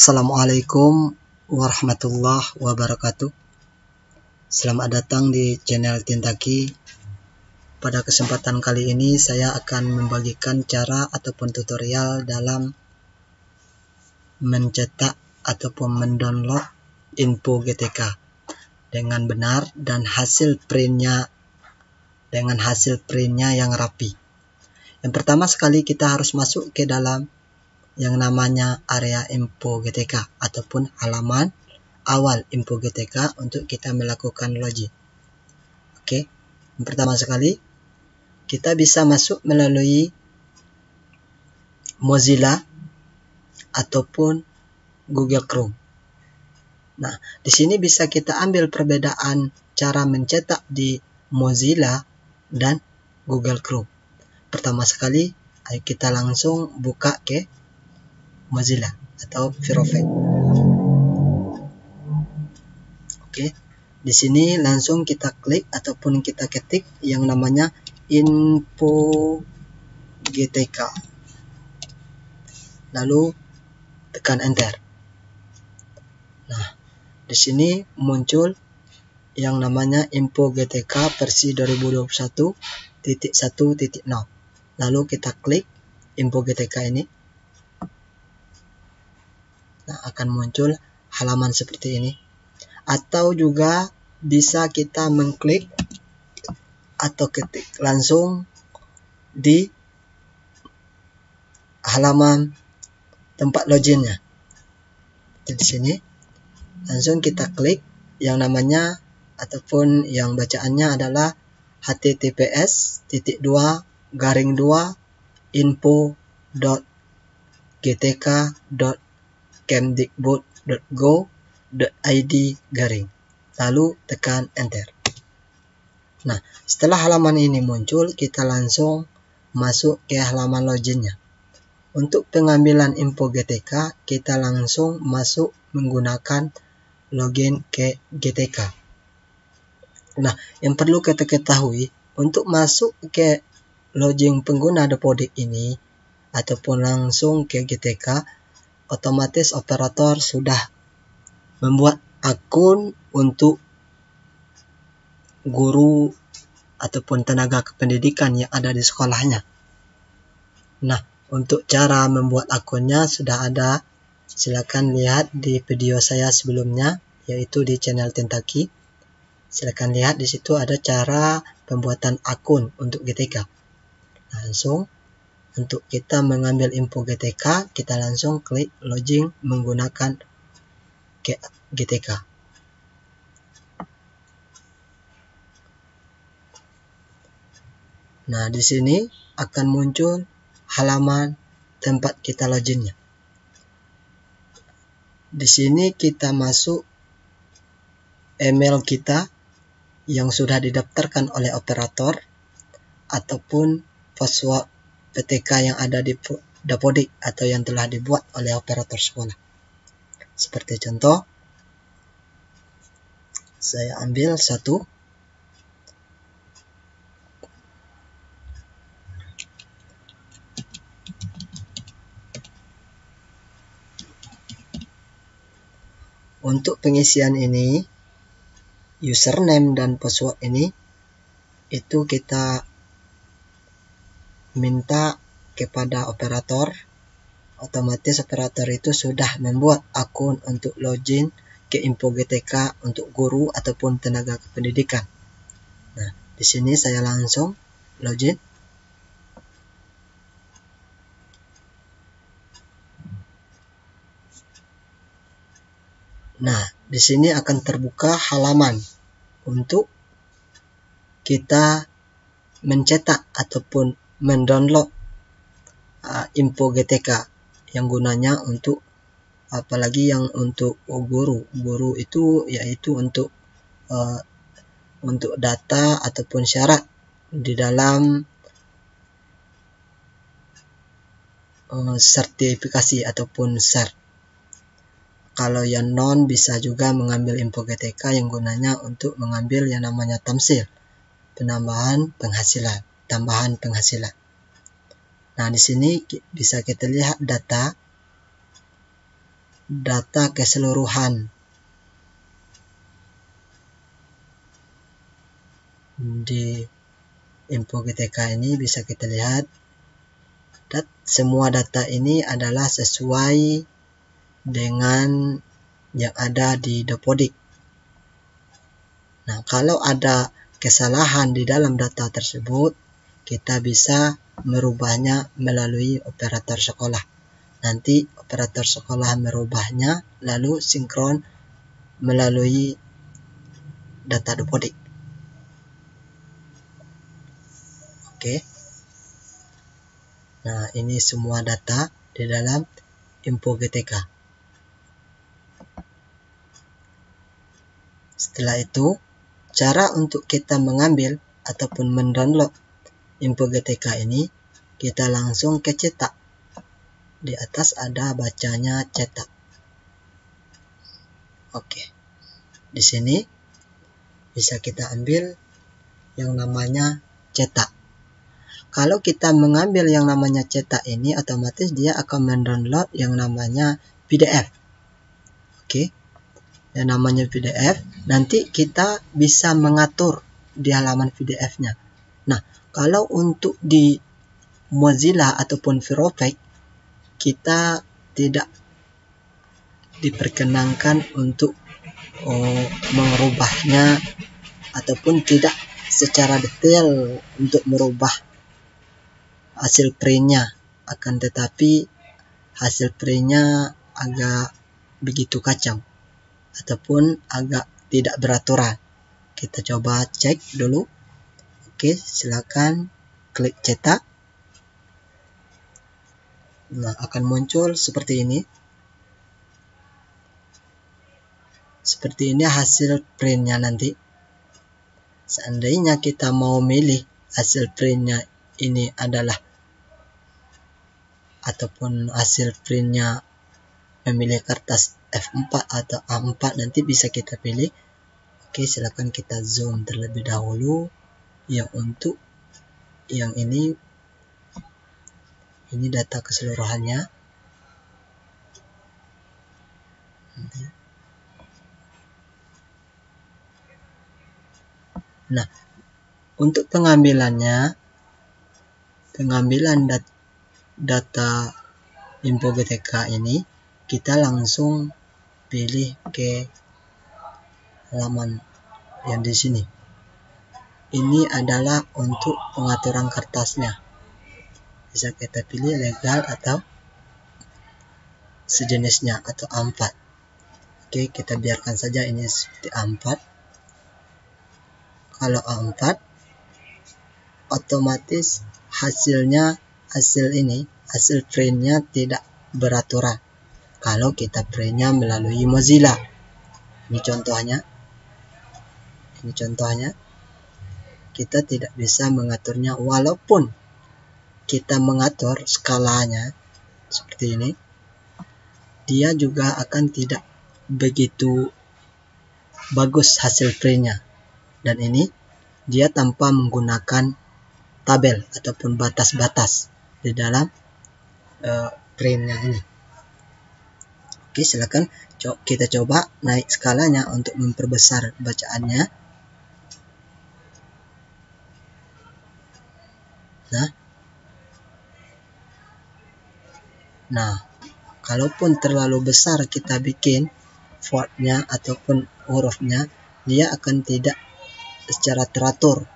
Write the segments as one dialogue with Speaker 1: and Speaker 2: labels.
Speaker 1: Assalamualaikum warahmatullahi wabarakatuh. Selamat datang di channel Tintaki. Pada kesempatan kali ini saya akan membagikan cara ataupun tutorial dalam mencetak ataupun mendownload info GTK dengan benar dan hasil printnya yang rapi. Yang pertama sekali kita harus masuk ke dalam yang namanya area info GTK ataupun halaman awal info GTK untuk kita melakukan login. Oke, yang pertama sekali kita bisa masuk melalui Mozilla ataupun Google Chrome. Nah, di sini bisa kita ambil perbedaan cara mencetak di Mozilla dan Google Chrome. Pertama sekali, ayo kita langsung buka ke Mozilla atau Firefox. Oke, di sini langsung kita klik ataupun kita ketik yang namanya info GTK. Lalu tekan enter. Nah, di sini muncul yang namanya info GTK versi 2021.1.0. Lalu kita klik info GTK ini. Nah, akan muncul halaman seperti ini. Atau juga bisa kita mengklik atau ketik langsung di halaman tempat loginnya. Di sini langsung kita klik yang namanya ataupun yang bacaannya adalah https://info.gtk.kemdikbud.go.id/. Lalu tekan enter. Nah, setelah halaman ini muncul, kita langsung masuk ke halaman loginnya. Untuk pengambilan info GTK, kita langsung masuk menggunakan login ke GTK. Nah, yang perlu kita ketahui, untuk masuk ke login pengguna Dapodik ini ataupun langsung ke GTK, otomatis operator sudah membuat akun untuk guru ataupun tenaga kependidikan yang ada di sekolahnya. Nah, untuk cara membuat akunnya sudah ada. Silakan lihat di video saya sebelumnya, yaitu di channel Tintaki. Silakan lihat di situ ada cara pembuatan akun untuk GTK. Langsung untuk kita mengambil info GTK, kita langsung klik login menggunakan GTK. Nah, di sini akan muncul halaman tempat kita loginnya. Di sini kita masuk email kita yang sudah didaftarkan oleh operator ataupun password PTK yang ada di Dapodik atau yang telah dibuat oleh operator sekolah. Seperti contoh, saya ambil satu. Untuk pengisian ini, username dan password ini, itu kita minta kepada operator. Otomatis operator itu sudah membuat akun untuk login ke info GTK untuk guru ataupun tenaga kependidikan. Nah, di sini saya langsung login. Nah, di sini akan terbuka halaman untuk kita mencetak ataupun mendownload info GTK yang gunanya untuk apalagi yang untuk guru itu yaitu untuk data ataupun syarat di dalam sertifikasi ataupun cert. Kalau yang non bisa juga mengambil info GTK yang gunanya untuk mengambil yang namanya tamsil, tambahan penghasilan. Nah, di sini bisa kita lihat data data keseluruhan. Di info GTK ini bisa kita lihat semua data ini adalah sesuai dengan yang ada di Dapodik. Nah, kalau ada kesalahan di dalam data tersebut, kita bisa merubahnya melalui operator sekolah. Nanti operator sekolah merubahnya lalu sinkron melalui data Dapodik. Oke. Nah, ini semua data di dalam info GTK. Setelah itu, cara untuk kita mengambil ataupun mendownload info GTK ini, kita langsung ke cetak. Di atas ada bacanya cetak. Oke. Di sini bisa kita ambil yang namanya cetak. Kalau kita mengambil yang namanya cetak ini, otomatis dia akan mendownload yang namanya PDF. Oke. Yang namanya PDF, nanti kita bisa mengatur di halaman PDF-nya. Nah, kalau untuk di Mozilla ataupun Firefox, kita tidak diperkenankan untuk merubahnya ataupun tidak secara detail untuk merubah hasil printnya, akan tetapi hasil printnya agak begitu kacau ataupun agak tidak beraturan. Kita coba cek dulu. Oke, silakan klik cetak. Nah, akan muncul seperti ini. Seperti ini hasil printnya nanti. Seandainya kita mau milih hasil printnya ini adalah ataupun hasil printnya memilih kertas F4 atau A4, nanti bisa kita pilih. Oke, silakan kita zoom terlebih dahulu. Yang untuk yang ini data keseluruhannya. Nah, untuk pengambilan data info GTK ini, kita langsung pilih ke halaman yang di sini. Ini adalah untuk pengaturan kertasnya. Bisa kita pilih legal atau sejenisnya atau A4. Oke, kita biarkan saja ini seperti A4. Kalau A4, otomatis hasil printnya tidak beraturan kalau kita printnya melalui Mozilla. Ini contohnya kita tidak bisa mengaturnya, walaupun kita mengatur skalanya seperti ini, dia juga akan tidak begitu bagus hasil printnya. Dan ini dia tanpa menggunakan tabel ataupun batas-batas di dalam printnya ini. Oke, silakan kita coba naik skalanya untuk memperbesar bacaannya. Nah, kalaupun terlalu besar kita bikin fontnya ataupun hurufnya, dia akan tidak secara teratur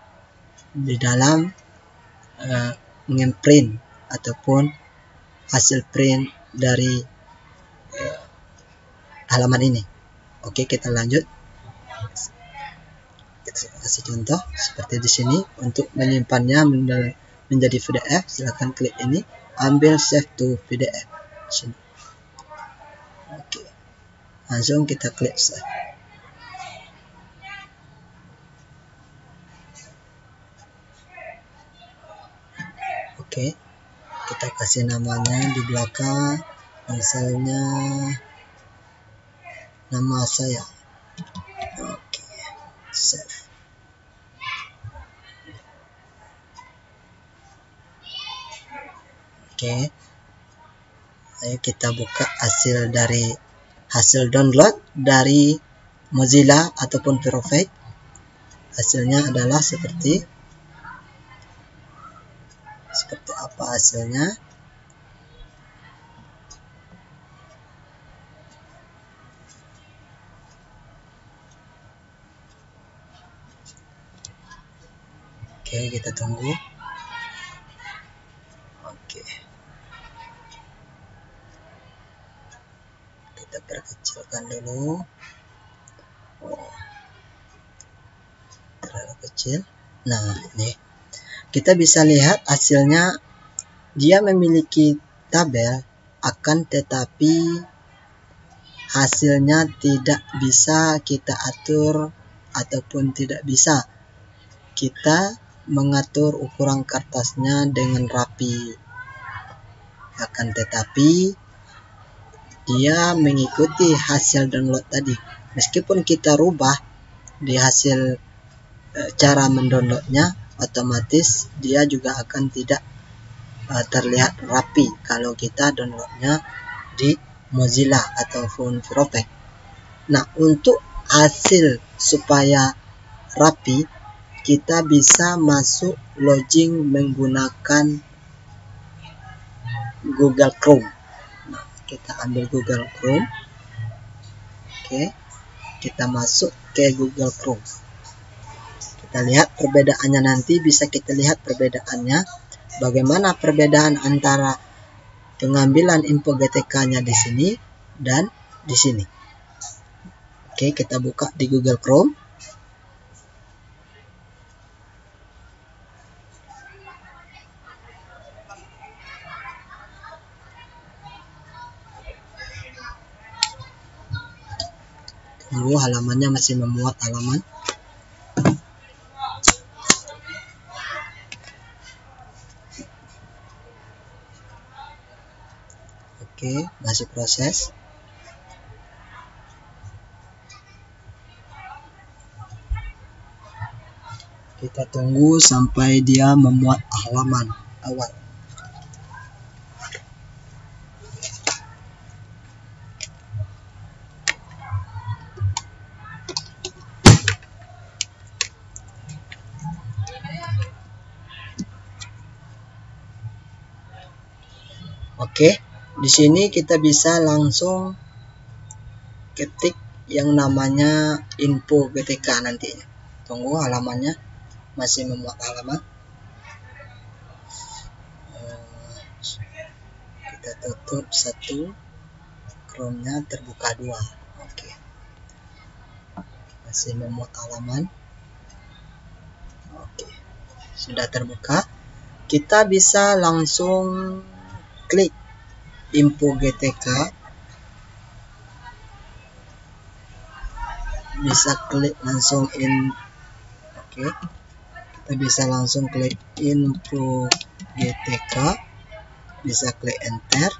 Speaker 1: di dalam nge-print ataupun hasil print dari halaman ini. Oke, kita lanjut. Kita kasih contoh seperti di sini. Untuk menyimpannya menjadi PDF, silakan klik ini, ambil save to PDF. Sini. Oke, langsung kita klik save. Oke, kita kasih namanya di belakang, misalnya nama saya. Oke, save. Oke, ayo kita buka hasil dari hasil download dari Mozilla ataupun Perfect. Hasilnya adalah seperti apa hasilnya. Oke, kita tunggu. Oke, kita perkecilkan dulu. Terlalu kecil. Nah, ini kita bisa lihat hasilnya. Dia memiliki tabel, akan tetapi hasilnya tidak bisa kita atur ataupun tidak bisa kita mengatur ukuran kertasnya dengan rapi. Akan tetapi dia mengikuti hasil download tadi. Meskipun kita rubah di hasil cara mendownloadnya, otomatis dia juga akan tidak terlihat rapi kalau kita downloadnya di Mozilla ataupun Perfect. Nah, untuk hasil supaya rapi, kita bisa masuk login menggunakan Google Chrome. Nah, kita ambil Google Chrome. Oke, kita masuk ke Google Chrome. Kita lihat perbedaannya, nanti bisa kita lihat perbedaannya. Bagaimana perbedaan antara pengambilan info GTK-nya di sini dan di sini. Oke, kita buka di Google Chrome. Tunggu, halamannya masih memuat halaman. Oke, masih proses. Kita tunggu sampai dia memuat halaman awal. Oke, di sini kita bisa langsung ketik yang namanya info GTK nantinya. Tunggu, halamannya masih memuat halaman. Kita tutup satu, Chrome-nya terbuka dua. Oke, masih memuat halaman. Oke, sudah terbuka. Kita bisa langsung klik info GTK, bisa klik langsung oke, kita bisa langsung klik info GTK, bisa klik enter.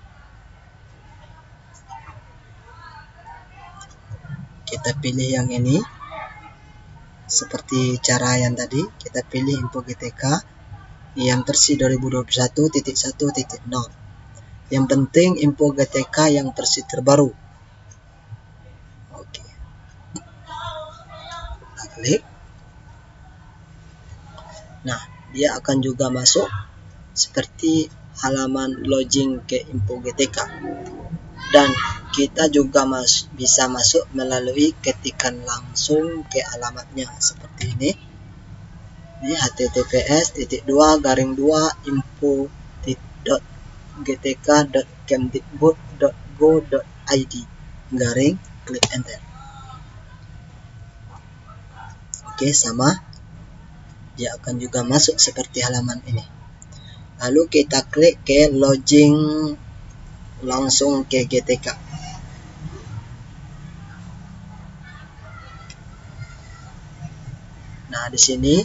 Speaker 1: Kita pilih yang ini seperti cara yang tadi. Kita pilih info GTK yang versi 2021.1.0. Yang penting info GTK yang versi terbaru. Oke, kita klik. Nah, dia akan juga masuk seperti halaman login ke info GTK. Dan kita juga bisa masuk melalui ketikan langsung ke alamatnya seperti ini. Ini https://info.gtk.kemdikbud.go.id garing klik enter. Oke, sama, dia akan juga masuk seperti halaman ini. Lalu kita klik ke login langsung ke GTK. Nah, di sini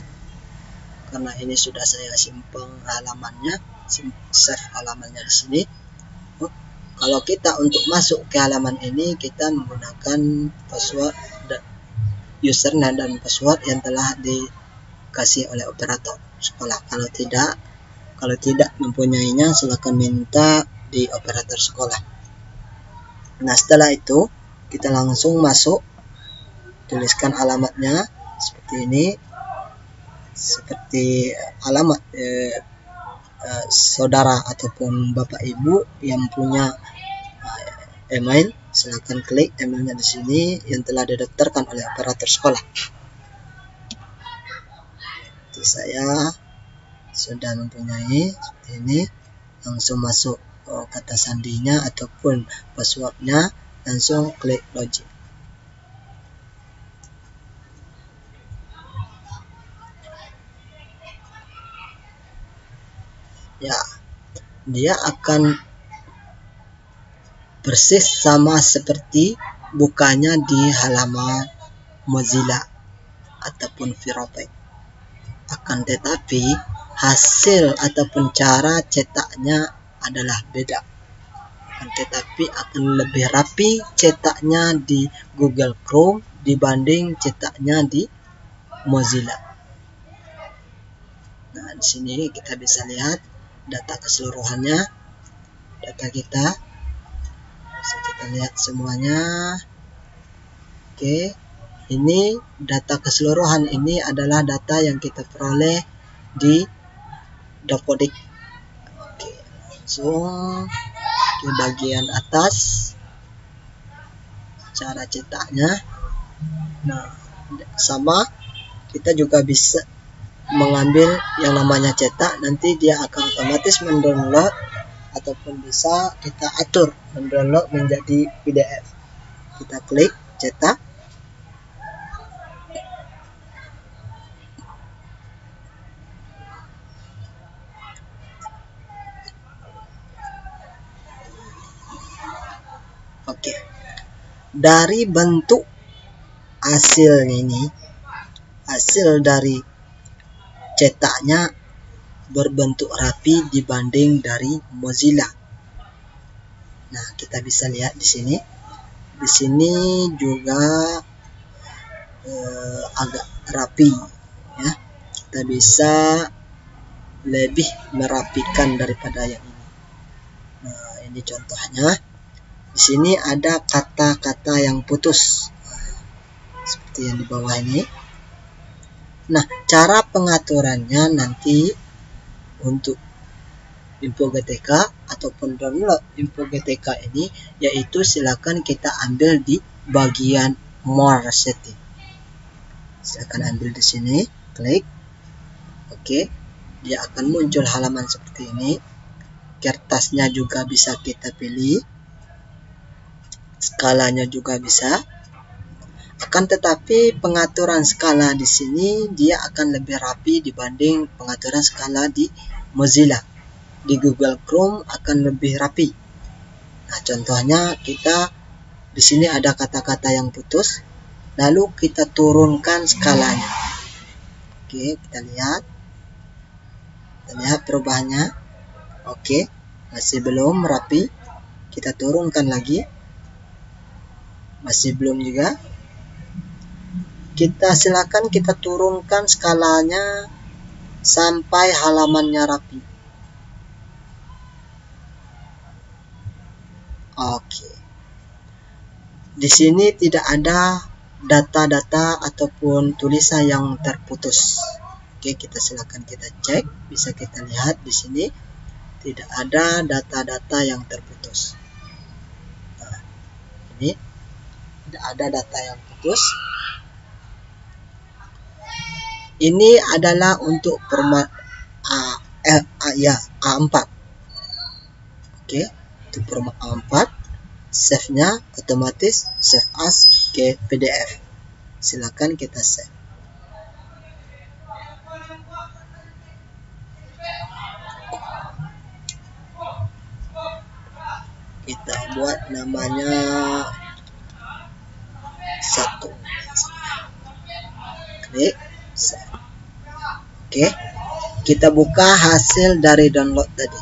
Speaker 1: karena ini sudah saya simpan halamannya, save halamannya di sini. Kalau kita untuk masuk ke halaman ini, kita menggunakan password, username dan password yang telah dikasih oleh operator sekolah. Kalau tidak mempunyainya, silakan minta di operator sekolah. Nah, setelah itu kita langsung masuk, tuliskan alamatnya seperti ini, seperti alamat saudara ataupun bapak ibu yang punya email. Silakan klik emailnya di sini yang telah didaftarkan oleh operator sekolah. Jadi saya sudah mempunyai seperti ini, langsung masuk kata sandinya ataupun passwordnya, langsung klik login. Ya, dia akan persis sama seperti bukanya di halaman Mozilla ataupun Firefox. Akan tetapi hasil ataupun cara cetaknya adalah beda. Akan tetapi akan lebih rapi cetaknya di Google Chrome dibanding cetaknya di Mozilla. Nah, di sini kita bisa lihat data keseluruhannya. Data kita bisa kita lihat semuanya. Oke, ini data keseluruhan ini adalah data yang kita peroleh di Dapodik. Oke, langsung ke bagian atas cara cetaknya. Nah, sama kita juga bisa mengambil yang namanya cetak, nanti dia akan otomatis mendownload ataupun bisa kita atur mendownload menjadi PDF. Kita klik cetak. Oke. Dari bentuk hasil ini, hasil dari cetaknya berbentuk rapi dibanding dari Mozilla. Nah, kita bisa lihat di sini. Di sini juga agak rapi, ya. Kita bisa lebih merapikan daripada yang ini. Nah, ini contohnya. Di sini ada kata-kata yang putus, seperti yang di bawah ini. Nah, cara pengaturannya nanti untuk info GTK ataupun download info GTK ini, yaitu silakan kita ambil di bagian more setting. Silakan ambil di sini, klik. Oke, dia akan muncul halaman seperti ini. Kertasnya juga bisa kita pilih, skalanya juga bisa. Akan tetapi pengaturan skala di sini dia akan lebih rapi dibanding pengaturan skala di Mozilla. Di Google Chrome akan lebih rapi. Nah, contohnya kita di sini ada kata-kata yang putus, lalu kita turunkan skalanya. Oke, kita lihat perubahannya. Oke, masih belum rapi. Kita turunkan lagi, masih belum juga. Silakan kita turunkan skalanya sampai halamannya rapi. Oke. Di sini tidak ada data-data ataupun tulisan yang terputus. Oke, silakan kita cek, bisa kita lihat di sini tidak ada data-data yang terputus. Nah, ini tidak ada data yang putus. Ini adalah untuk format A4. Oke, untuk format A4, save-nya otomatis save as ke PDF. Silakan kita save. Kita buat namanya 1. Klik save. Oke, kita buka hasil dari download tadi.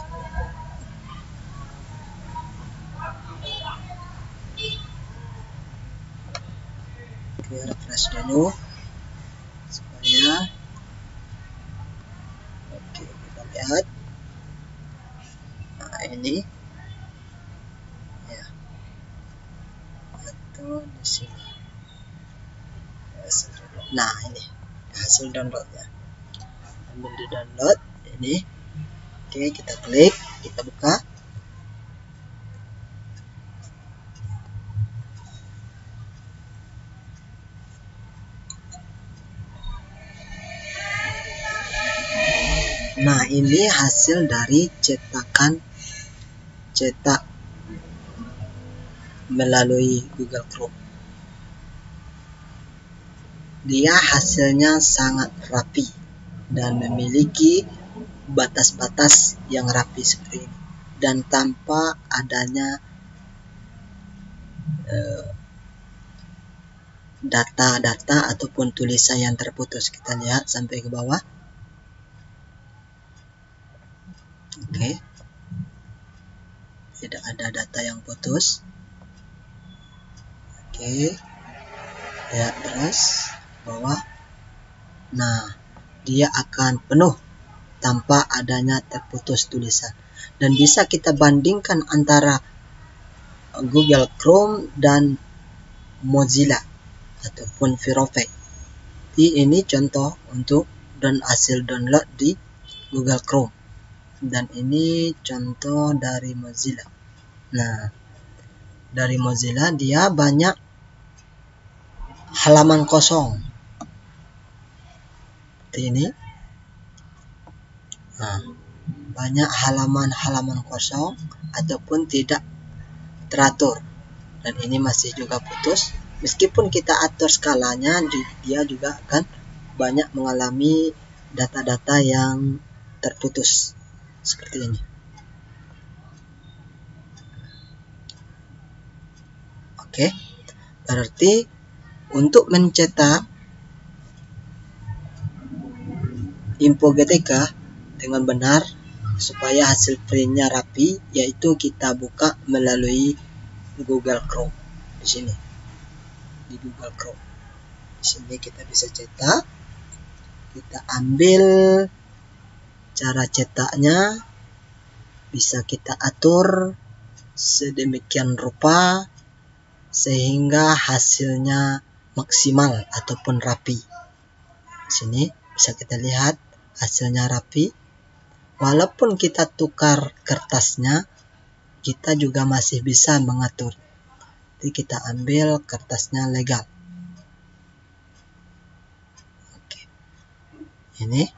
Speaker 1: Refresh dulu supaya oke, kita lihat. Nah, ini ya, itu di sini. Nah, ini hasil downloadnya. Ambil di download ini. Oke, kita klik, kita buka. Nah, ini hasil dari cetak melalui Google Chrome. Dia hasilnya sangat rapi dan memiliki batas-batas yang rapi seperti ini, dan tanpa adanya data-data ataupun tulisan yang terputus. Kita lihat sampai ke bawah. Oke, tidak ada data yang putus. Oke, lihat terus bawah. Nah, dia akan penuh tanpa adanya terputus tulisan, dan bisa kita bandingkan antara Google Chrome dan Mozilla ataupun Firefox. Ini contoh untuk hasil download di Google Chrome, dan ini contoh dari Mozilla. Nah, dari Mozilla dia banyak halaman kosong seperti ini. Nah, banyak halaman kosong ataupun tidak teratur, dan ini masih juga putus. Meskipun kita atur skalanya, dia juga akan banyak mengalami data-data yang terputus seperti ini. Oke, berarti untuk mencetak info GTK dengan benar supaya hasil printnya rapi, yaitu kita buka melalui Google Chrome. Di sini di Google Chrome, di sini kita bisa cetak. Kita ambil cara cetaknya, bisa kita atur sedemikian rupa sehingga hasilnya maksimal ataupun rapi. Di sini bisa kita lihat hasilnya rapi. Walaupun kita tukar kertasnya, kita juga masih bisa mengatur. Jadi kita ambil kertasnya legal. Oke. Ini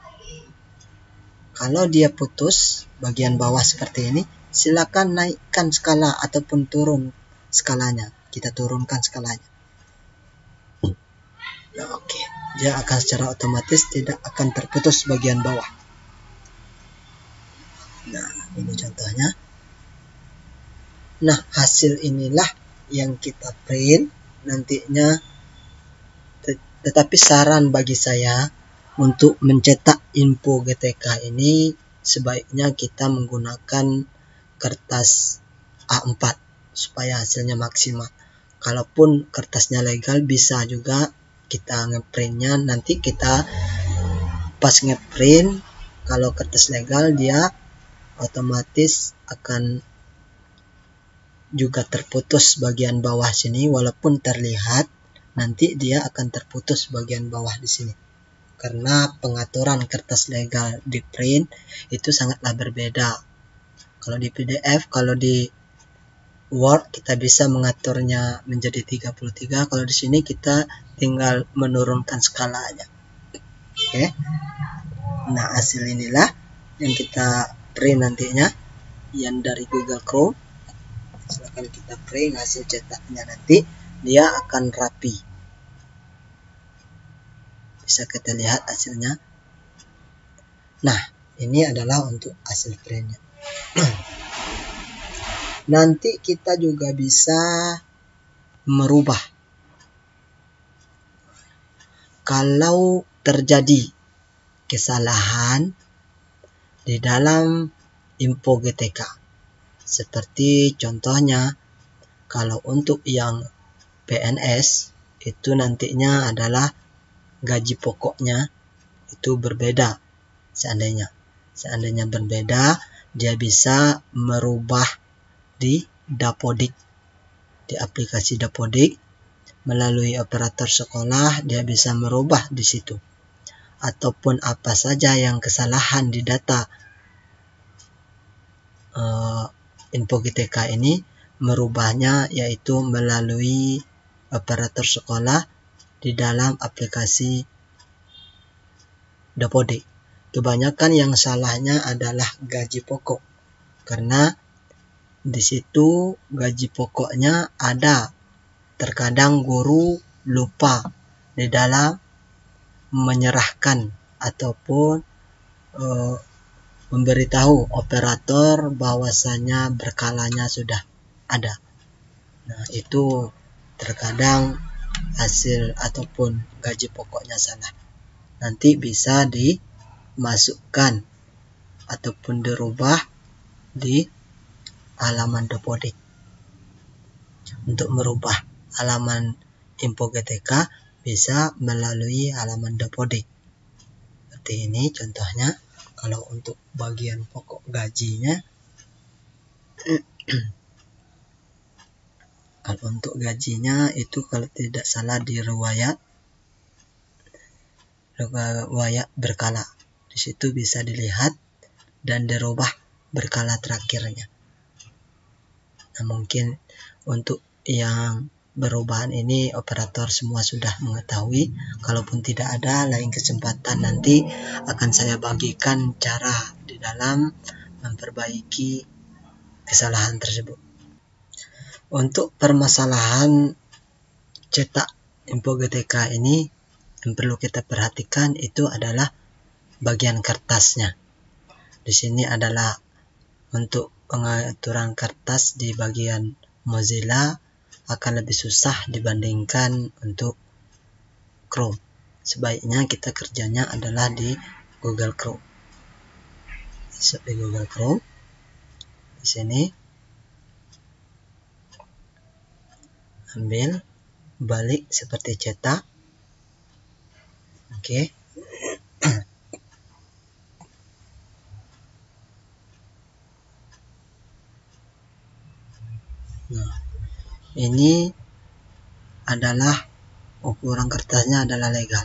Speaker 1: kalau dia putus bagian bawah seperti ini, silakan naikkan skala ataupun turun skalanya. Kita turunkan skalanya. Nah, oke. Dia akan secara otomatis tidak akan terputus bagian bawah. Nah, ini contohnya. Nah, hasil inilah yang kita print nantinya. Tetapi saran bagi saya untuk mencetak info GTK ini sebaiknya kita menggunakan kertas A4 supaya hasilnya maksimal. Kalaupun kertasnya legal, bisa juga kita ngeprintnya. Nanti kita pas ngeprint, kalau kertas legal dia otomatis akan juga terputus bagian bawah sini. Walaupun terlihat, nanti dia akan terputus bagian bawah di sini, karena pengaturan kertas legal di print itu sangatlah berbeda. Kalau di PDF, kalau di Word kita bisa mengaturnya menjadi 33. Kalau di sini kita tinggal menurunkan skalanya. Oke. Nah, hasil inilah yang kita print nantinya, yang dari Google Chrome. Silahkan kita print hasil cetaknya, nanti dia akan rapi. Bisa kita lihat hasilnya. Nah, ini adalah untuk hasil printnya. Nanti kita juga bisa merubah. Kalau terjadi kesalahan di dalam info GTK, seperti contohnya kalau untuk yang PNS itu nantinya adalah gaji pokoknya itu berbeda. Seandainya berbeda, dia bisa merubah di Dapodik, di aplikasi Dapodik. melalui operator sekolah, dia bisa merubah di situ. Ataupun apa saja yang kesalahan di data info GTK ini, merubahnya yaitu melalui operator sekolah di dalam aplikasi Dapodik. Kebanyakan yang salahnya adalah gaji pokok, karena di situ gaji pokoknya ada. Terkadang guru lupa di dalam menyerahkan ataupun memberitahu operator bahwasanya berkalanya sudah ada. Nah, itu terkadang hasil ataupun gaji pokoknya salah. Nanti bisa dimasukkan ataupun dirubah di halaman Dapodik. Untuk merubah halaman info GTK bisa melalui halaman Dapodik. Seperti ini contohnya. Kalau untuk bagian pokok gajinya, kalau untuk gajinya itu kalau tidak salah di riwayat berkala. Di situ bisa dilihat dan dirubah berkala terakhirnya. Nah, mungkin untuk yang perubahan ini operator semua sudah mengetahui. Kalaupun tidak ada, lain kesempatan nanti akan saya bagikan cara di dalam memperbaiki kesalahan tersebut. Untuk permasalahan cetak info GTK ini, yang perlu kita perhatikan itu adalah bagian kertasnya. Di sini adalah untuk pengaturan kertas di bagian Mozilla akan lebih susah dibandingkan untuk Chrome. Sebaiknya kita kerjanya adalah di Google Chrome. Masuk di Google Chrome. Di sini ambil, balik seperti cetak. Oke. Nah, ini adalah ukuran kertasnya adalah legal.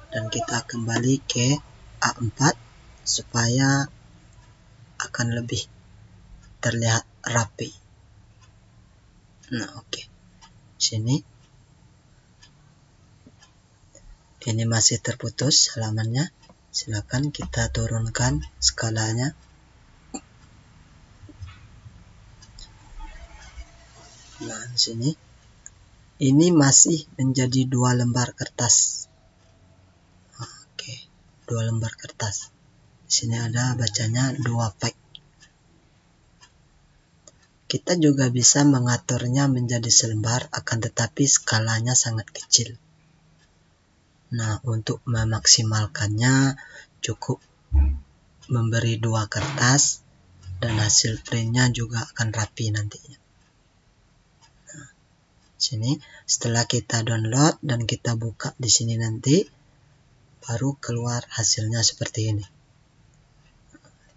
Speaker 1: Dan kita kembali ke A4 supaya akan lebih terlihat rapi. Nah, oke. Sini. Ini masih terputus halamannya. Silakan kita turunkan skalanya. Nah, di sini. Ini masih menjadi 2 lembar kertas. Oke, 2 lembar kertas. Di sini ada bacanya 2 pack. Kita juga bisa mengaturnya menjadi selembar, akan tetapi skalanya sangat kecil. Nah, untuk memaksimalkannya cukup memberi 2 kertas dan hasil printnya juga akan rapi nantinya. Nah, sini setelah kita download dan kita buka di sini nanti baru keluar hasilnya seperti ini.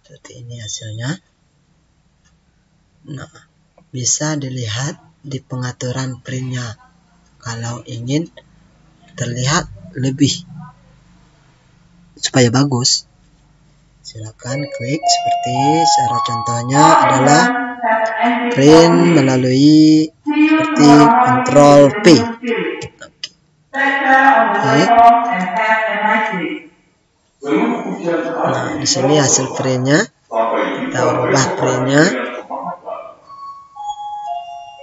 Speaker 1: Seperti ini hasilnya. Nah, bisa dilihat di pengaturan printnya. Kalau ingin terlihat lebih supaya bagus, silakan klik seperti cara contohnya adalah print melalui seperti Ctrl P. Oke. Nah, di sini hasil printnya. Kita ubah printnya.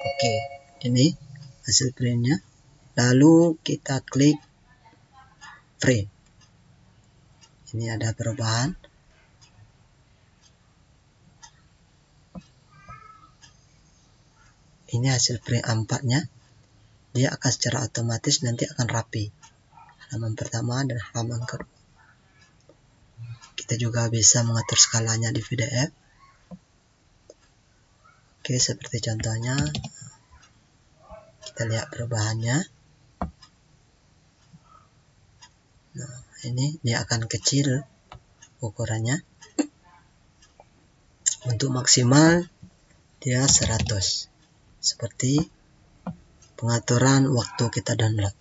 Speaker 1: Oke, ini hasil printnya. Lalu kita klik print. Ini ada perubahan. Ini hasil print A4-nya. Dia akan secara otomatis nanti akan rapi. Halaman pertama dan halaman kedua. Kita juga bisa mengatur skalanya di PDF. Oke, seperti contohnya. Kita lihat perubahannya. Nah, ini dia akan kecil ukurannya. Untuk maksimal dia 100. Seperti pengaturan waktu kita download.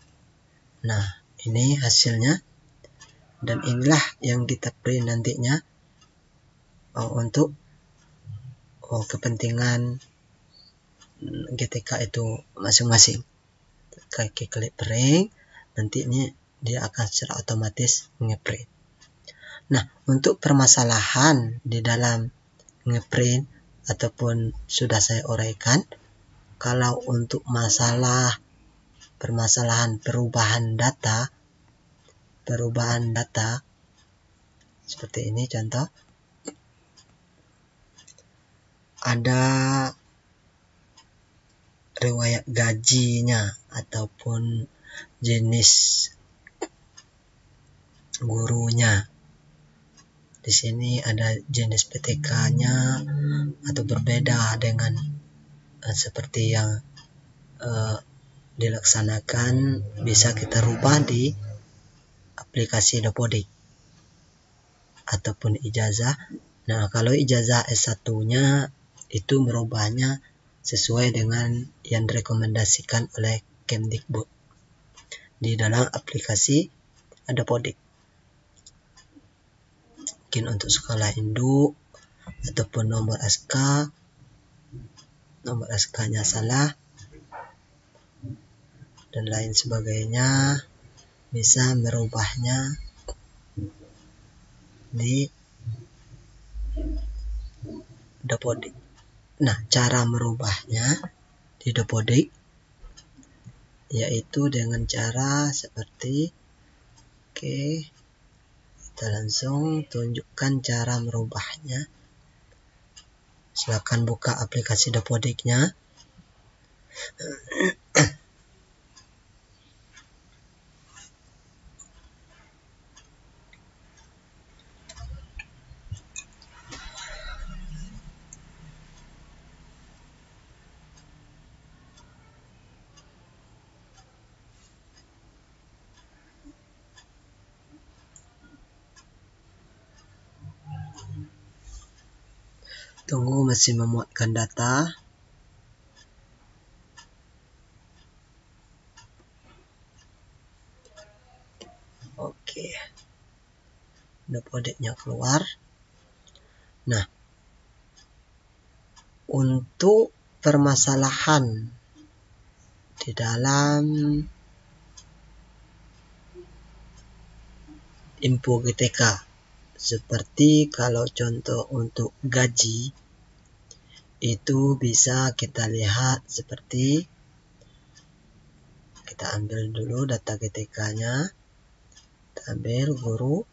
Speaker 1: Nah, ini hasilnya, dan inilah yang kita print nantinya untuk kepentingan GTK itu masing-masing. Klik print, nantinya dia akan secara otomatis ngeprint. Nah, untuk permasalahan di dalam ngeprint ataupun sudah saya uraikan, kalau untuk permasalahan perubahan data seperti ini contoh, ada riwayat gajinya ataupun jenis gurunya. Di sini ada jenis PTK-nya atau berbeda dengan seperti yang dilaksanakan, bisa kita rubah di aplikasi Dapodik ataupun ijazah. Nah, kalau ijazah S1-nya itu merubahnya sesuai dengan yang direkomendasikan oleh Kemdikbud di dalam aplikasi Dapodik. Mungkin untuk sekolah induk ataupun nomor SK-nya salah dan lain sebagainya, bisa merubahnya di Dapodik. Nah, cara merubahnya di Dapodik yaitu dengan cara seperti kita langsung tunjukkan cara merubahnya. Silakan buka aplikasi Dapodiknya. Tunggu, masih memuatkan data. Oke, Dapodiknya keluar. Nah, untuk permasalahan di dalam info GTK, seperti kalau contoh untuk gaji, itu bisa kita lihat seperti, kita ambil dulu data GTK-nya, kita ambil guru,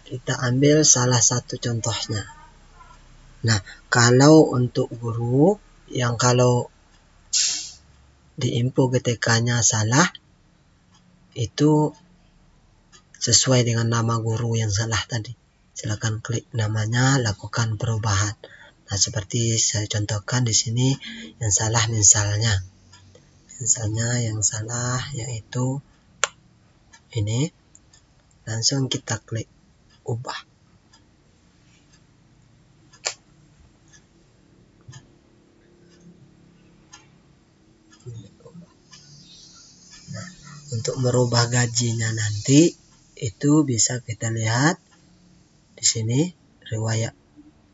Speaker 1: kita ambil salah satu contohnya. Nah, kalau untuk guru yang kalau di info GTK-nya salah, itu sesuai dengan nama guru yang salah tadi. Silakan klik namanya, lakukan perubahan. Nah, seperti saya contohkan di sini, yang salah misalnya yang salah yaitu ini. Langsung kita klik ubah. Nah, untuk merubah gajinya nanti itu bisa kita lihat di sini riwayat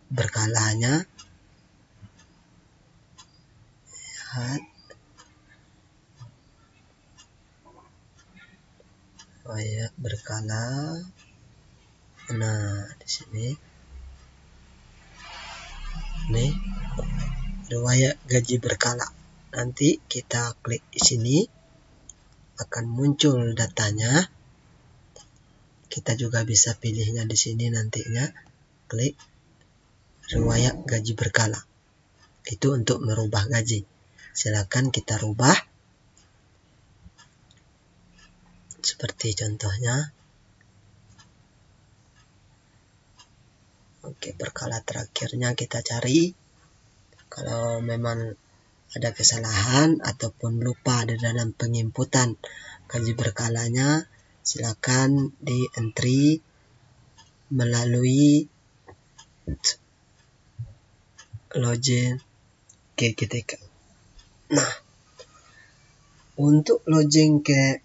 Speaker 1: berkalanya. Lihat riwayat berkala. Nah, di sini ini riwayat gaji berkala. Nanti kita klik di sini, akan muncul datanya. Kita juga bisa pilihnya di sini nantinya. Klik riwayat gaji berkala. Itu untuk merubah gaji. Silakan kita rubah. Seperti contohnya. Oke, berkala terakhirnya kita cari. Kalau memang ada kesalahan ataupun lupa di dalam penginputan gaji berkalanya, silakan di entry melalui login ke GTK. Nah, untuk login ke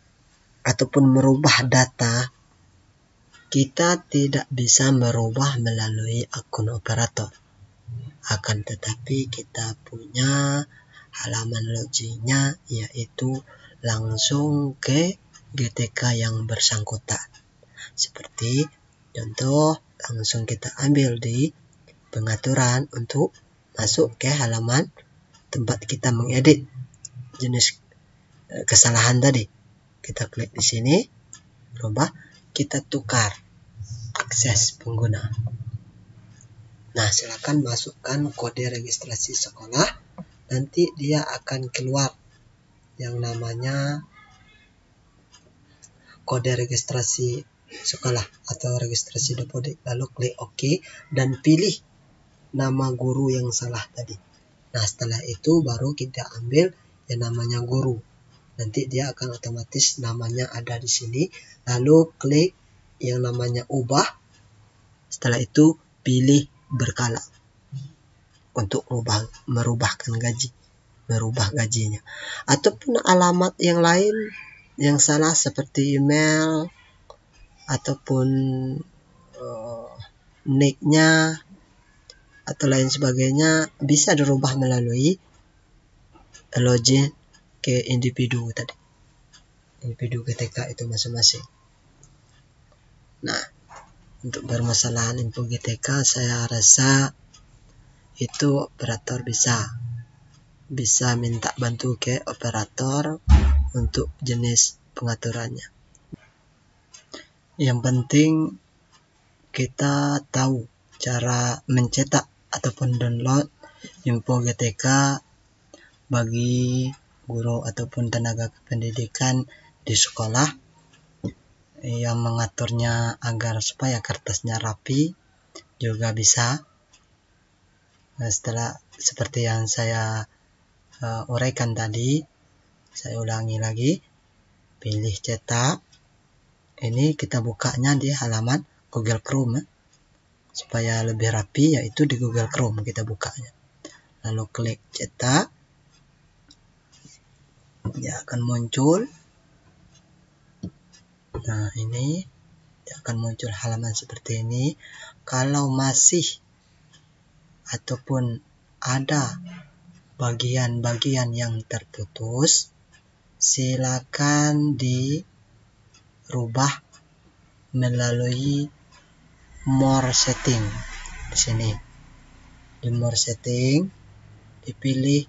Speaker 1: ataupun merubah data, kita tidak bisa merubah melalui akun operator. Akan tetapi kita punya halaman loginnya, yaitu langsung ke GTK yang bersangkutan. Seperti contoh, langsung kita ambil di pengaturan untuk masuk ke halaman tempat kita mengedit jenis kesalahan tadi. Kita klik di sini, berubah, kita tukar akses pengguna. Nah, silakan masukkan kode registrasi sekolah, nanti dia akan keluar yang namanya kode registrasi sekolah atau registrasi Dapodik. Lalu klik OK dan pilih nama guru yang salah tadi. Nah, setelah itu baru kita ambil yang namanya guru. Nanti dia akan otomatis namanya ada di sini. Lalu klik yang namanya ubah. Setelah itu pilih berkala untuk merubah gajinya. Ataupun alamat yang lain yang salah seperti email ataupun nicknya atau lain sebagainya bisa dirubah melalui login ke individu tadi, individu GTK itu masing-masing. Nah, untuk permasalahan info GTK saya rasa itu operator bisa minta bantu ke operator untuk jenis pengaturannya. Yang penting kita tahu cara mencetak ataupun download info GTK bagi guru ataupun tenaga pendidikan di sekolah, yang mengaturnya agar supaya kertasnya rapi juga bisa. Nah, setelah seperti yang saya uraikan tadi, saya ulangi lagi, pilih cetak. Ini kita bukanya di halaman Google Chrome supaya lebih rapi, yaitu di Google Chrome kita bukanya. Lalu klik cetak, dia akan muncul. Nah, ini dia akan muncul halaman seperti ini. Kalau masih ataupun ada bagian-bagian yang terputus, silakan dirubah melalui more setting. Di sini di more setting dipilih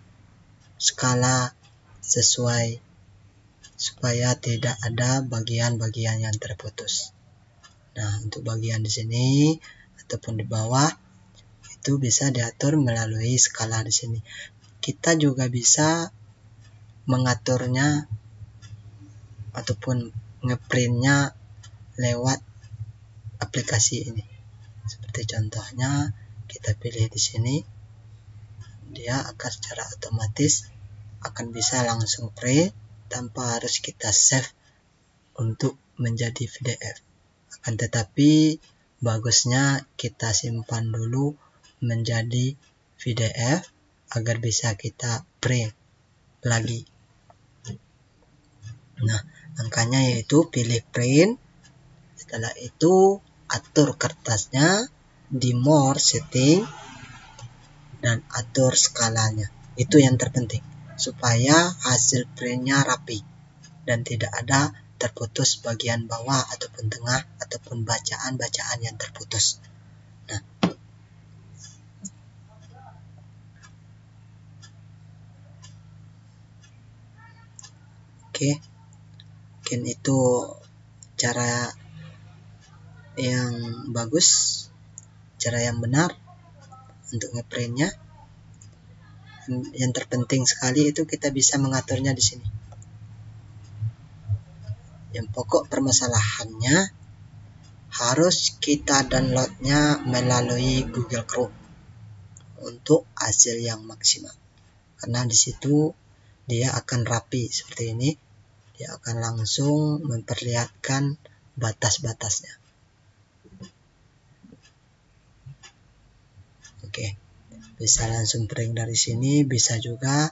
Speaker 1: skala sesuai supaya tidak ada bagian-bagian yang terputus. Nah, untuk bagian di sini ataupun di bawah itu bisa diatur melalui skala di sini. Kita juga bisa mengaturnya ataupun ngeprintnya lewat aplikasi ini. Seperti contohnya kita pilih di sini, dia akan secara otomatis akan bisa langsung print tanpa harus kita save untuk menjadi PDF. Akan tetapi bagusnya kita simpan dulu menjadi PDF agar bisa kita print lagi. Nah, angkanya yaitu pilih print. Setelah itu atur kertasnya di more setting dan atur skalanya. Itu yang terpenting supaya hasil printnya rapi dan tidak ada terputus bagian bawah ataupun tengah ataupun bacaan-bacaan yang terputus. Nah, oke. Mungkin itu cara yang bagus, cara yang benar untuk ngeprintnya. Yang terpenting sekali itu kita bisa mengaturnya di sini. Yang pokok permasalahannya harus kita downloadnya melalui Google Chrome untuk hasil yang maksimal. Karena di situ dia akan rapi seperti ini. dia akan langsung memperlihatkan batas-batasnya. Oke, bisa langsung print dari sini, bisa juga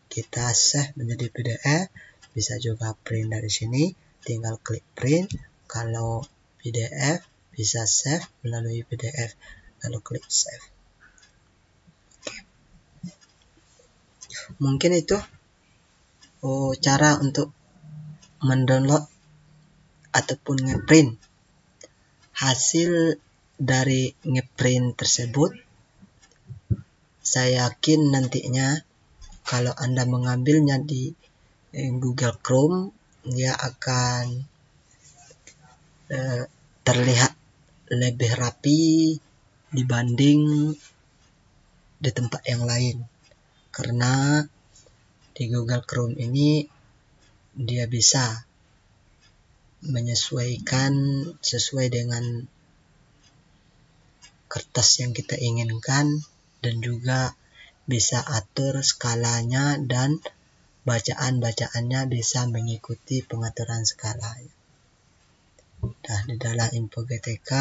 Speaker 1: kita save menjadi PDF, bisa juga print dari sini, tinggal klik print. Kalau PDF bisa save melalui PDF, lalu klik save. Oke. Mungkin itu cara untuk mendownload ataupun ngeprint hasil dari ngeprint tersebut. Saya yakin nantinya kalau Anda mengambilnya di Google Chrome, dia akan terlihat lebih rapi dibanding di tempat yang lain, karena di Google Chrome ini dia bisa menyesuaikan sesuai dengan kertas yang kita inginkan, dan juga bisa atur skalanya dan bacaan-bacaannya bisa mengikuti pengaturan skalanya. Nah, di dalam info GTK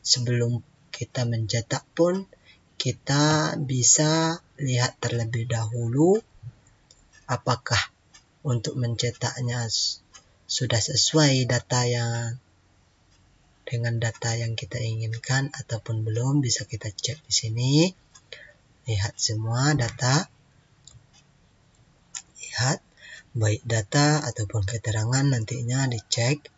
Speaker 1: sebelum kita mencetak pun kita bisa lihat terlebih dahulu apakah untuk mencetaknya sudah sesuai data yang dengan data yang kita inginkan ataupun belum. Bisa kita cek di sini, lihat semua data, lihat baik data ataupun keterangan nantinya dicek.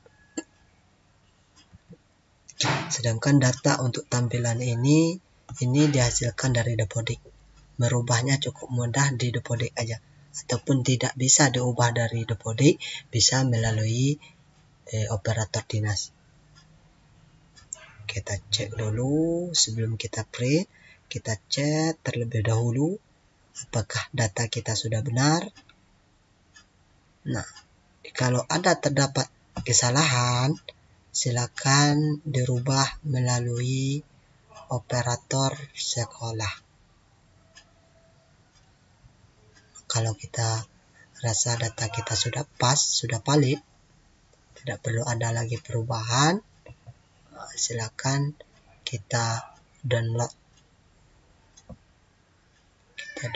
Speaker 1: Sedangkan data untuk tampilan ini dihasilkan dari Dapodik. Merubahnya cukup mudah di Dapodik aja, ataupun tidak bisa diubah dari Dapodik, bisa melalui operator dinas. Kita cek dulu sebelum kita print, kita cek terlebih dahulu apakah data kita sudah benar. Nah, kalau ada terdapat kesalahan, silakan dirubah melalui operator sekolah. Kalau kita rasa data kita sudah pas, sudah valid, tidak perlu ada lagi perubahan, silakan kita download. Kita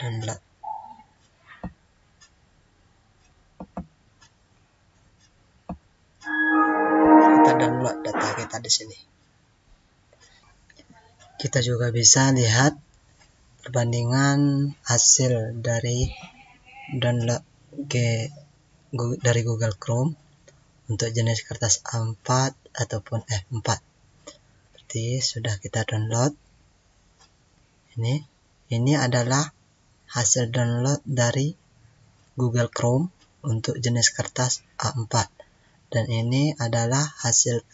Speaker 1: download data kita di sini. Kita juga bisa lihat perbandingan hasil dari download dari Google Chrome untuk jenis kertas A4 ataupun F4. Seperti sudah kita download. Ini adalah hasil download dari Google Chrome untuk jenis kertas A4, dan ini adalah hasil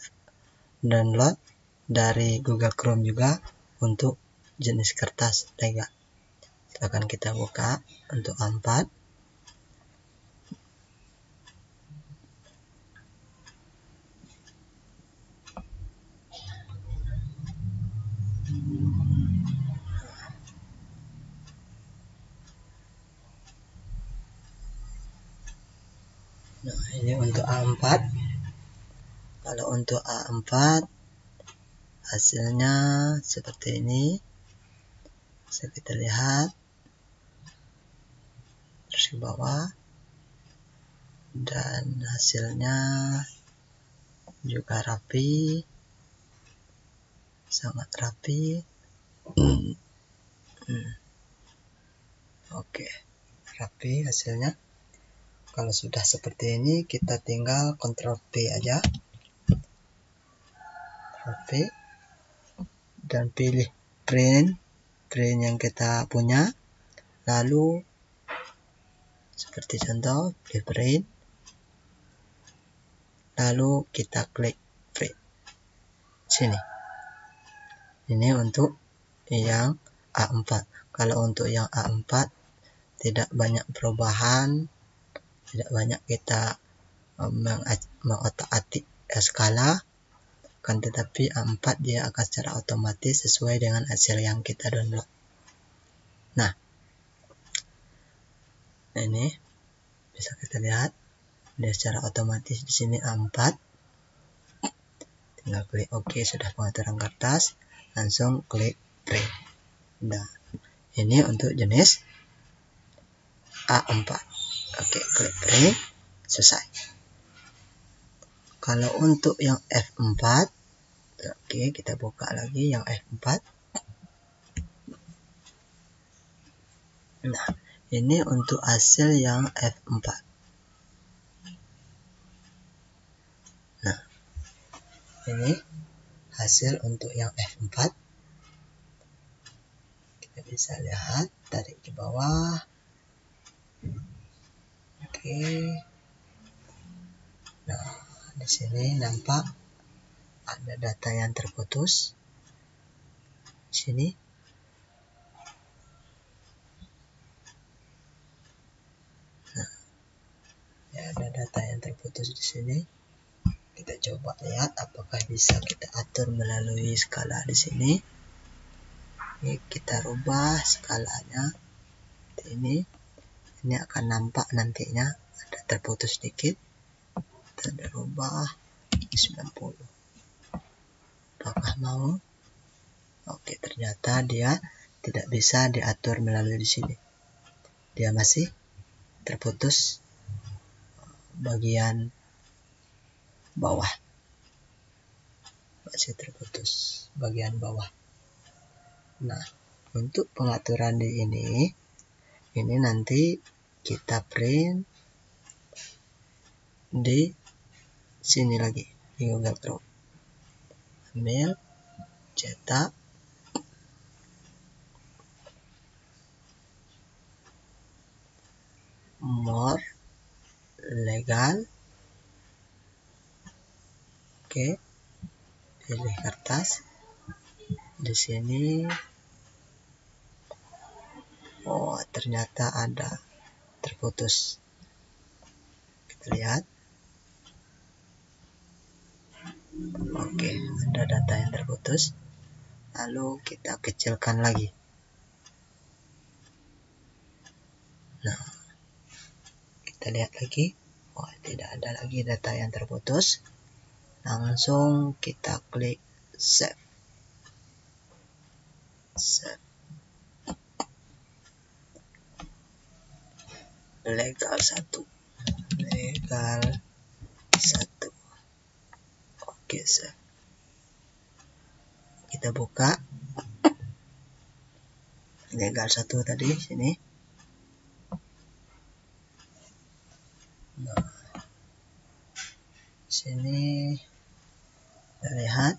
Speaker 1: download dari Google Chrome juga untuk jenis kertas Lega. Akan kita buka untuk A4. Nah, ini untuk A4. Kalau untuk A4 hasilnya seperti ini. Bisa kita lihat terus ke bawah, dan hasilnya juga rapi, sangat rapi. Oke, rapi hasilnya. Kalau sudah seperti ini, kita tinggal Ctrl P aja, Ctrl P, dan pilih print yang kita punya. Lalu seperti contoh, pilih print, lalu kita klik print sini. Ini untuk yang A4. Kalau untuk yang A4 tidak banyak perubahan, tidak banyak kita mengotak-atik skala, kan, tetapi A4 dia akan secara otomatis sesuai dengan hasil yang kita download. Nah, ini bisa kita lihat Dia secara otomatis di sini A4. Tinggal klik OK, sudah pengaturan kertas, langsung klik print. Nah, ini untuk jenis A4. Oke, klik print, selesai. Kalau untuk yang F4, oke, kita buka lagi yang F4. Nah, ini untuk hasil yang F4. Nah, ini hasil untuk yang F4. Kita bisa lihat, tarik ke bawah. Oke. Nah, di sini nampak ada data yang terputus. Di sini. Nah, ya, ada data yang terputus di sini. Kita coba lihat apakah bisa kita atur melalui skala di sini. Ini kita rubah skalanya. Ini akan nampak nantinya ada terputus sedikit. Kita rubah 90. Apakah mau? Oke, ternyata dia tidak bisa diatur melalui di sini. Dia masih terputus bagian bawah. Masih terputus bagian bawah. Nah, untuk pengaturan di ini nanti kita print di sini lagi di Google Chrome. Ambil, cetak, more, legal. Oke, pilih kertas. Di sini, oh ternyata ada terputus. Kita lihat. Oke, ada data yang terputus. Lalu kita kecilkan lagi. Nah, kita lihat lagi. Oh, tidak ada lagi data yang terputus. Langsung kita klik save. Save. Legal 1. Legal 1. Oke, save. Kita buka legal 1 tadi sini. Nah, sini kita lihat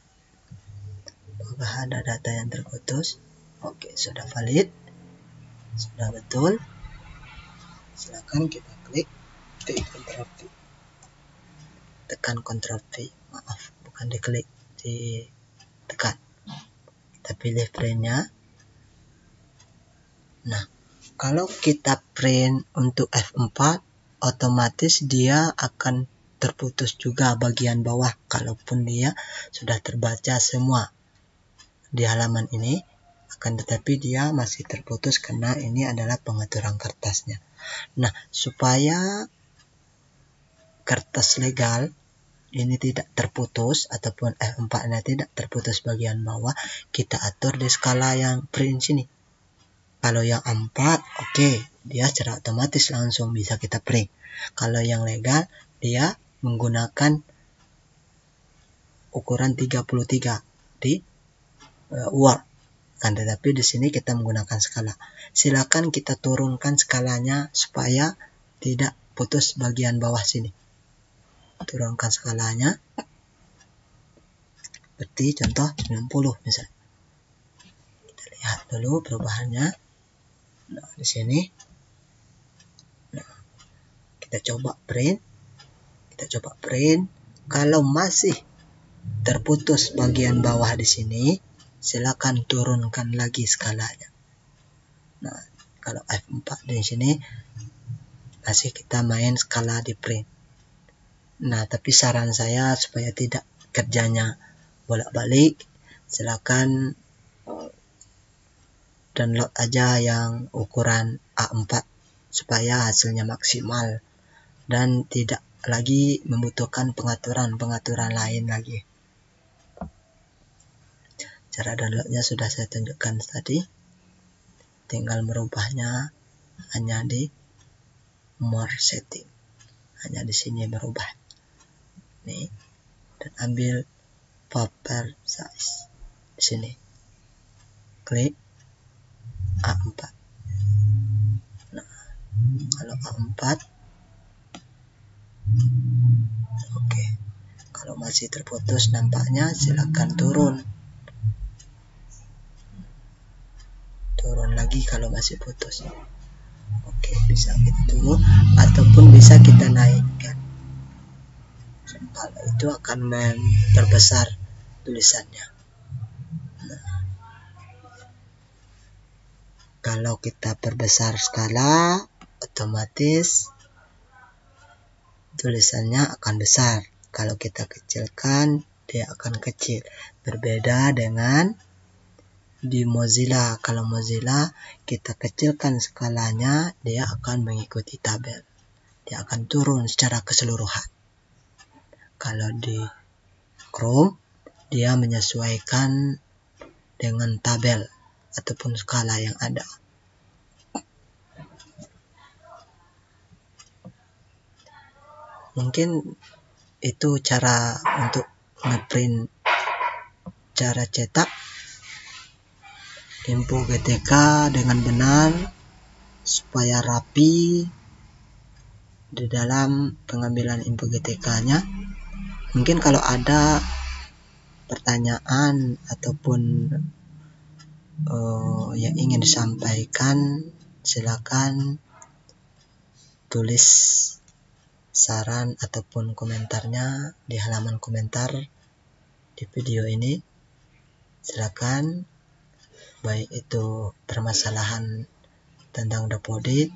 Speaker 1: apakah ada data yang terputus. Oke, sudah valid, sudah betul. Silakan kita klik Ctrl V. Tekan Ctrl V. Maaf, bukan diklik, ditekan. Kita pilih printnya. Nah, kalau kita print untuk F4, otomatis dia akan terputus juga bagian bawah, kalaupun dia sudah terbaca semua di halaman ini, akan tetapi dia masih terputus karena ini adalah pengaturan kertasnya. Nah, supaya kertas legal ini tidak terputus ataupun F4-nya tidak terputus bagian bawah, kita atur di skala yang print sini. Kalau yang 4, oke, dia secara otomatis langsung bisa kita print. Kalau yang legal, dia menggunakan ukuran 33 di Word. Kan tetapi di sini kita menggunakan skala. Silakan kita turunkan skalanya supaya tidak putus bagian bawah sini. Turunkan skalanya. Seperti contoh 90 misalnya. Kita lihat dulu perubahannya. Nah, di sini. Nah, kita coba print. Kalau masih terputus bagian bawah di sini, silakan turunkan lagi skalanya. Nah, kalau F4 di sini masih kita main skala di print. Nah, tapi saran saya supaya tidak kerjanya bolak-balik, silakan download aja yang ukuran A4 supaya hasilnya maksimal dan tidak lagi membutuhkan pengaturan lain lagi. Cara downloadnya sudah saya tunjukkan tadi, tinggal merubahnya hanya di more setting, hanya di sini merubah nih, dan ambil paper size di sini, klik A4. Nah, kalau A4 oke. Kalau masih terputus nampaknya, silakan turun lagi kalau masih putus. Oke, bisa kita turun ataupun bisa kita naikkan. Kalau itu akan memperbesar tulisannya. Nah, kalau kita perbesar skala, otomatis tulisannya akan besar. Kalau kita kecilkan, dia akan kecil. Berbeda dengan di Mozilla. Kalau Mozilla kita kecilkan skalanya, dia akan mengikuti tabel. Dia akan turun secara keseluruhan. Kalau di Chrome, dia menyesuaikan dengan tabel ataupun skala yang ada. Mungkin itu cara untuk ngeprint, cara cetak info GTK dengan benar supaya rapi di dalam pengambilan info GTK-nya. Mungkin kalau ada pertanyaan ataupun yang ingin disampaikan, silakan tulis saran ataupun komentarnya di halaman komentar di video ini. Silakan, baik itu permasalahan tentang Dapodik,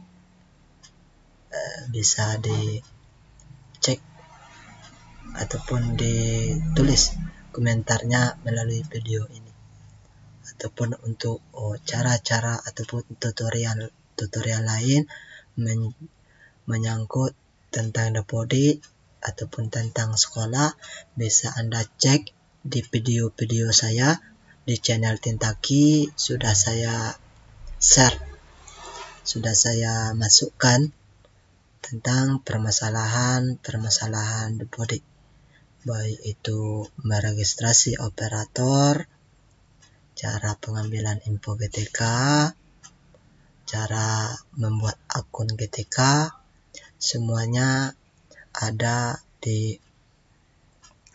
Speaker 1: bisa dicek ataupun ditulis komentarnya melalui video ini, ataupun untuk cara-cara ataupun tutorial lain menyangkut tentang Dapodik ataupun tentang sekolah, bisa Anda cek di video-video saya di channel Tintaki. Sudah saya share, sudah saya masukkan tentang permasalahan Dapodik, baik itu meregistrasi operator, cara pengambilan info GTK, cara membuat akun GTK, semuanya ada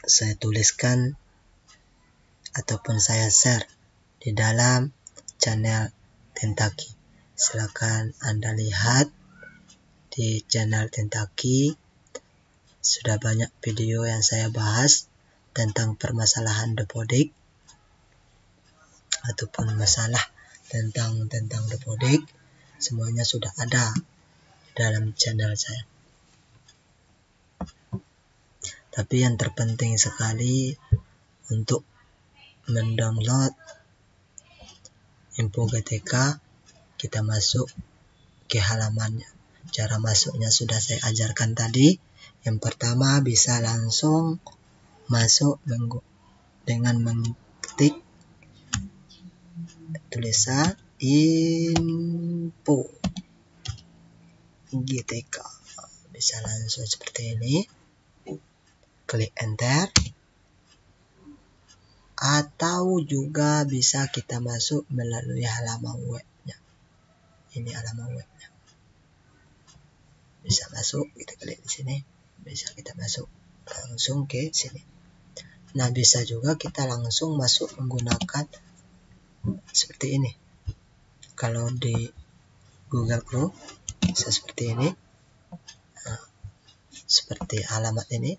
Speaker 1: saya tuliskan ataupun saya share di dalam channel Tintaki. Silakan Anda lihat di channel Tintaki, sudah banyak video yang saya bahas tentang permasalahan Dapodik ataupun masalah tentang Dapodik, semuanya sudah ada dalam channel saya. Tapi yang terpenting sekali untuk mendownload info GTK, kita masuk ke halamannya. Cara masuknya sudah saya ajarkan tadi. Yang pertama, bisa langsung masuk dengan mengetik tulisan info GTK, bisa langsung seperti ini, klik enter, atau juga bisa kita masuk melalui halaman webnya. Ini halaman webnya, bisa masuk, kita klik di sini, bisa kita masuk langsung ke sini. Nah, bisa juga kita langsung masuk menggunakan seperti ini. Kalau di Google Chrome bisa seperti ini. Nah, seperti alamat ini,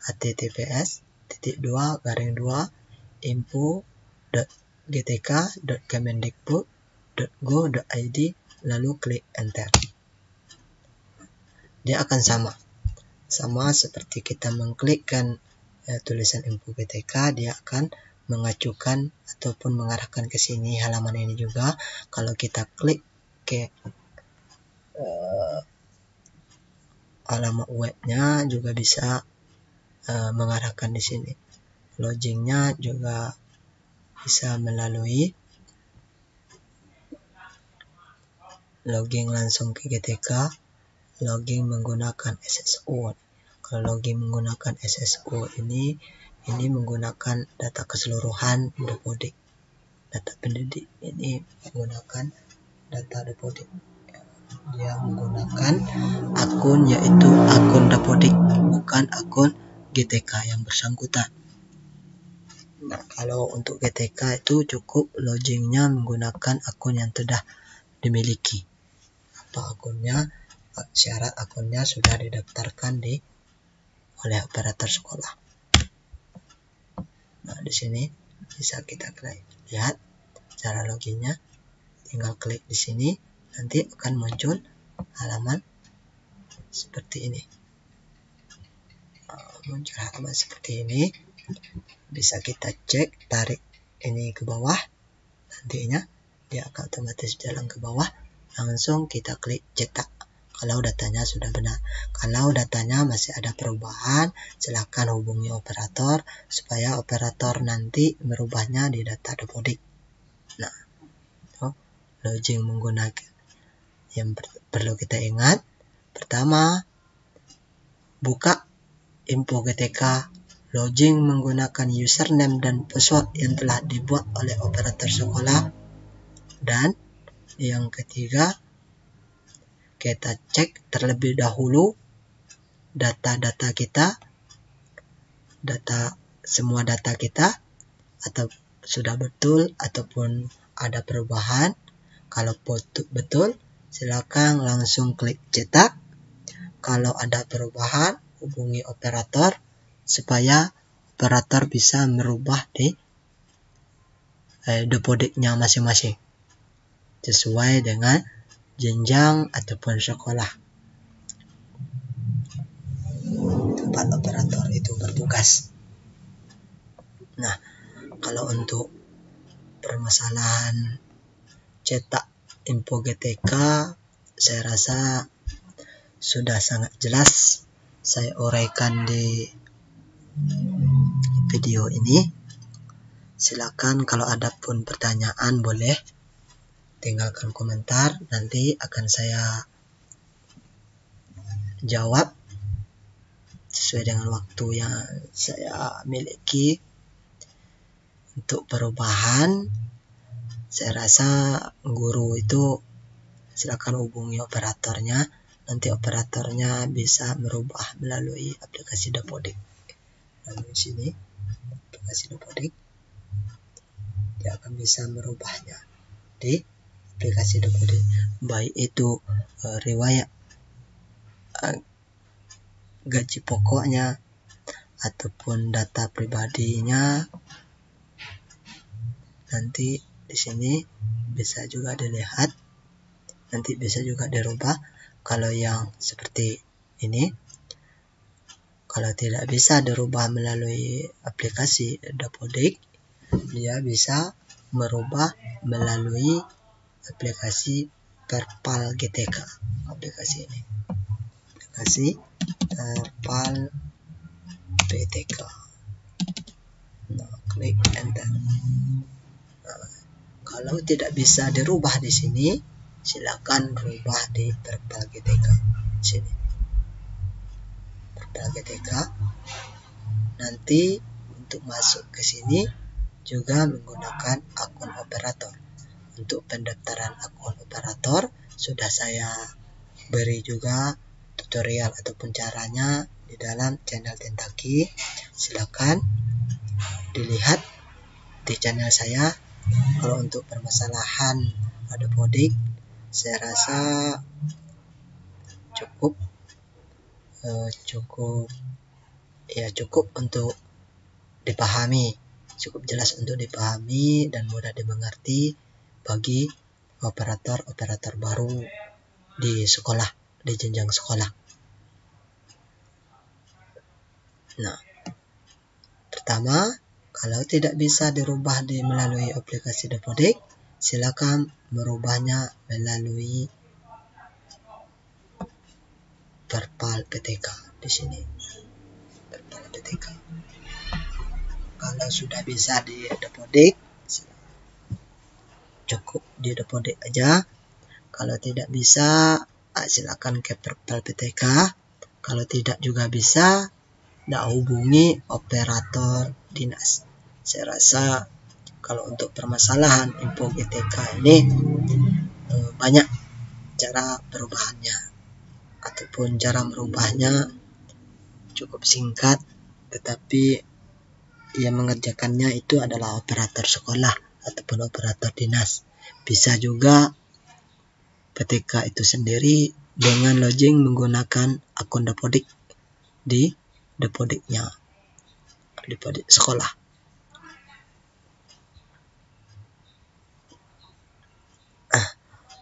Speaker 1: https://info.gtk.kemendikbud.go.id, lalu klik enter. Dia akan sama seperti kita mengklikkan tulisan info GTK, dia akan mengacukan ataupun mengarahkan ke sini halaman ini juga. Kalau kita klik ke alamat webnya juga bisa mengarahkan di sini. Logingnya juga bisa melalui login langsung ke GTK, login menggunakan SSO. Kalau login menggunakan SSO ini menggunakan data keseluruhan Dapodik. Data pendidik ini menggunakan data Dapodik. Dia menggunakan akun, yaitu akun Dapodik, bukan akun GTK yang bersangkutan. Nah, kalau untuk GTK itu cukup logingnya menggunakan akun yang sudah dimiliki. Apa akunnya? Syarat akunnya sudah didaftarkan oleh operator sekolah. Nah, di sini bisa kita lihat cara loginnya. Tinggal klik di sini, nanti akan muncul halaman seperti ini. Muncul halaman seperti ini. Bisa kita cek, tarik ini ke bawah. Nantinya dia akan otomatis jalan ke bawah. Langsung kita klik cetak kalau datanya sudah benar. Kalau datanya masih ada perubahan, silakan hubungi operator supaya operator nanti merubahnya di data Dapodik. Nah, login menggunakan yang perlu kita ingat. Pertama, buka info GTK, login menggunakan username dan password yang telah dibuat oleh operator sekolah. Dan yang ketiga, kita cek terlebih dahulu data-data kita, semua data kita, atau sudah betul ataupun ada perubahan. Kalau betul, silakan langsung klik cetak. Kalau ada perubahan, hubungi operator supaya operator bisa merubah di Dapodiknya masing-masing sesuai dengan jenjang ataupun sekolah tempat operator itu bertugas. Nah, kalau untuk permasalahan cetak info GTK, saya rasa sudah sangat jelas saya uraikan di video ini. Silakan kalau ada pun pertanyaan boleh tinggalkan komentar, nanti akan saya jawab sesuai dengan waktu yang saya miliki. Untuk perubahan, saya rasa guru itu silakan hubungi operatornya. Nanti operatornya bisa merubah melalui aplikasi Dapodik. Lalu di sini aplikasi Dapodik, dia akan bisa merubahnya di aplikasi Dapodik, baik itu riwayat gaji pokoknya ataupun data pribadinya. Nanti di sini bisa juga dilihat, nanti bisa juga dirubah. Kalau yang seperti ini, kalau tidak bisa dirubah melalui aplikasi Dapodik, dia bisa merubah melalui aplikasi Perpal GTK. Aplikasi ini, aplikasi Perpal GTK. Nah, klik enter. Nah, kalau tidak bisa dirubah di sini, silakan rubah di Perpal GTK. Sini, Perpal GTK. Nanti untuk masuk ke sini juga menggunakan akun operator. Untuk pendaftaran akun operator sudah saya beri juga tutorial ataupun caranya di dalam channel Tentaki. Silakan dilihat di channel saya. Kalau untuk permasalahan Dapodik, saya rasa cukup untuk dipahami, cukup jelas untuk dipahami dan mudah dimengerti bagi operator-operator baru di sekolah, di jenjang sekolah. Nah, pertama, kalau tidak bisa dirubah melalui aplikasi Dapodik, silakan merubahnya melalui Perpal PTK di sini. Perpal PTK. Kalau sudah bisa di Dapodik, cukup di Dapodik aja. Kalau tidak bisa, silakan ke Perpal PTK. Kalau tidak juga bisa, hubungi operator dinas. Saya rasa kalau untuk permasalahan info GTK ini banyak cara perubahannya, ataupun cara merubahnya cukup singkat, tetapi yang mengerjakannya itu adalah operator sekolah ataupun operator dinas. Bisa juga PTK itu sendiri dengan login menggunakan akun Dapodik di Dapodiknya, Dapodik sekolah.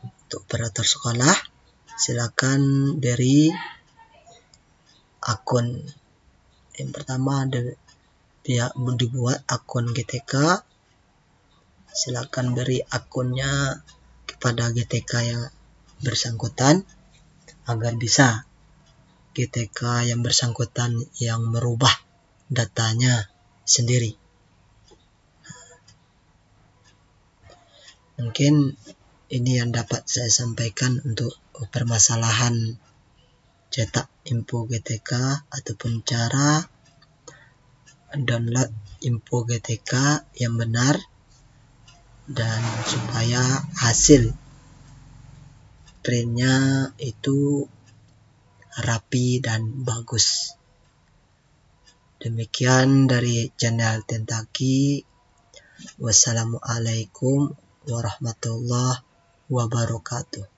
Speaker 1: Untuk operator sekolah, silakan beri akun. Yang pertama dibuat akun GTK. Silakan beri akunnya kepada GTK yang bersangkutan agar bisa GTK yang bersangkutan yang merubah datanya sendiri. Mungkin ini yang dapat saya sampaikan untuk permasalahan cetak info GTK ataupun cara download info GTK yang benar dan supaya hasil printnya itu rapi dan bagus. Demikian dari channel Tentaki. Wassalamualaikum warahmatullahi wabarakatuh.